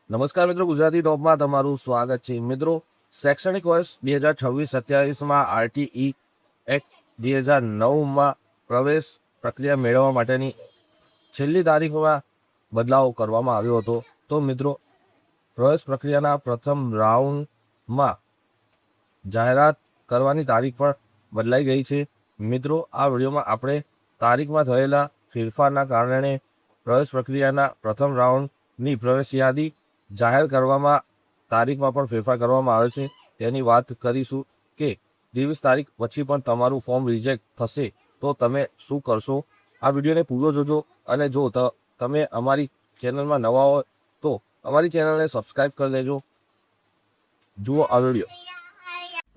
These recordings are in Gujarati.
નમસ્કાર મિત્રો, ગુજરાતી ટોપમાં તમારું સ્વાગત છે. મિત્રો, શૈક્ષણિક વર્ષ 2026-27માં આરટીઈ એક્ટ 2009માં પ્રવેશ પ્રક્રિયા મેળવવા માટેની છેલ્લી તારીખમાં બદલાવ કરવામાં આવ્યો હતો. તો મિત્રો, પ્રવેશ પ્રક્રિયાના પ્રથમ રાઉન્ડમાં જાહેરાત કરવાની તારીખ પણ બદલાઈ ગઈ છે. મિત્રો, આ વિડીયોમાં આપણે તારીખમાં થયેલા ફેરફારના કારણે પ્રવેશ પ્રક્રિયાના પ્રથમ રાઉન્ડની પ્રવેશ યાદી જાહેર કરવામાં તારીખમાં પણ ફેરફાર કરવામાં આવે છે તેની વાત કરીશું કે 23 તારીખ પછી પણ તમારું ફોર્મ રિજેક્ટ થશે તો તમે શું કરશો. આ વિડીયોને પૂરો જોજો અને જો તમે અમારી ચેનલમાં નવા હોય તો અમારી ચેનલને સબસ્ક્રાઈબ કરી દેજો. જુઓ આ વિડીયો.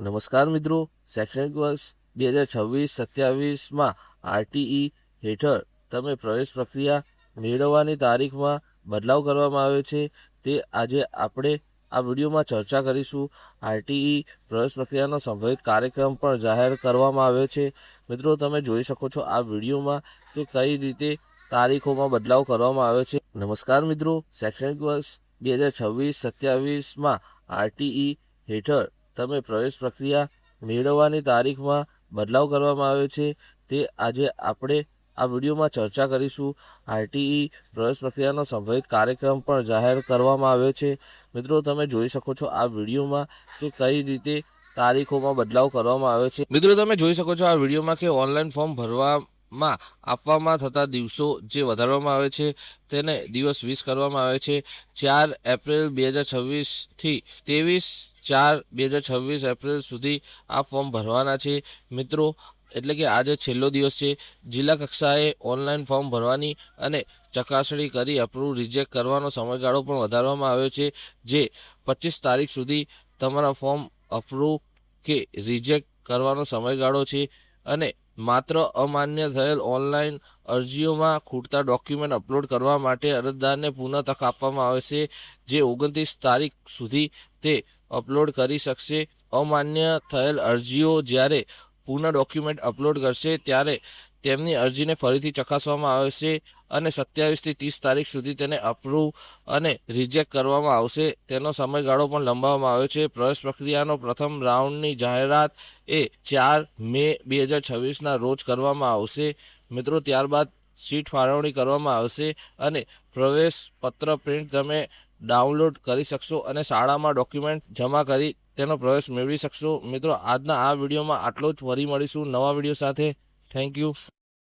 નમસ્કાર મિત્રો, શૈક્ષણિક વર્ષ 2026-27માં આરટીઈ હેઠળ તમે પ્રવેશ પ્રક્રિયા મેળવવાની તારીખમાં બદલાવ કરવામાં આવ્યો છે તે આજે આપણે આ વિડીયોમાં ચર્ચા કરીશું. આરટીઈ પ્રવેશ પ્રક્રિયાનો સંભવિત કાર્યક્રમ પણ જાહેર કરવામાં આવ્યો છે. મિત્રો, તમે જોઈ શકો છો આ વિડીયોમાં કે કઈ રીતે તારીખોમાં બદલાવ કરવામાં આવ્યો છે. નમસ્કાર મિત્રો, શૈક્ષણિક વર્ષ 2026-27માં આરટીઈ હેઠળ તમે પ્રવેશ પ્રક્રિયા મેળવવાની તારીખમાં બદલાવ કરવામાં આવ્યો છે તે આજે આપણે આ વિડીયોમાં ચર્ચા કરીશું. આરટીઈ પ્રવેશ પ્રક્રિયાનો સંભવિત કાર્યક્રમ પણ જાહેર કરવામાં આવ્યો છે. મિત્રો, તમે જોઈ શકો છો આ વિડીયોમાં કે કઈ રીતે તારીખોમાં બદલાવ કરવામાં આવ્યો છે. મિત્રો, તમે જોઈ શકો છો આ વિડીયોમાં કે ઓનલાઈન ફોર્મ ભરવામાં આપવામાં થતા દિવસો જે વધારવામાં આવે છે તેને દિવસ 20 કરવામાં આવે છે. 4 એપ્રિલ 2026થી 23/4/2026 એપ્રિલ સુધી આ ફોર્મ ભરવાના છે. મિત્રો, એટલે કે આજે છેલ્લો દિવસ છે. જિલ્લા કક્ષાએ ઓનલાઈન ફોર્મ ભરવાની અને ચકાસણી કરી અપ્રૂવ રિજેક્ટ કરવાનો સમયગાળો પણ વધારવામાં આવ્યો છે, જે 25 તારીખ સુધી તમારા ફોર્મ અપ્રૂવ કે રિજેક્ટ કરવાનો સમયગાળો છે. અને માત્ર અમાન્ય થયેલ ઓનલાઈન અરજીઓમાં ખૂટતા ડોક્યુમેન્ટ અપલોડ કરવા માટે અરજદારને પુનઃ તક આપવામાં આવશે, જે 29 તારીખ સુધી તે અપલોડ કરી શકશે. અમાન્ય થયેલ અરજીઓ જ્યારે પુનઃ ડોક્યુમેન્ટ અપલોડ કરશે ત્યારે તેમની અરજીને ફરીથી ચકાસવામાં આવશે અને 27થી 30 તારીખ સુધી તેને અપ્રૂવ અને રિજેક્ટ કરવામાં આવશે. તેનો સમયગાળો પણ લંબાવવામાં આવ્યો છે. પ્રવેશ પ્રક્રિયાનો પ્રથમ રાઉન્ડની જાહેરાત એ 4 મે 2026ના રોજ કરવામાં આવશે. મિત્રો, ત્યારબાદ સીટ ફાળવણી કરવામાં આવશે અને પ્રવેશ પત્ર પ્રિન્ટ તમે ડાઉનલોડ કરી શકશો અને શાળામાં ડોક્યુમેન્ટ જમા કરી તેનો પ્રવેશ મેળવી શકશો. મિત્રો, આજના આ વિડીયોમાં આટલો જ. ફરી મળીશું નવા વિડીયો સાથે. Thank you.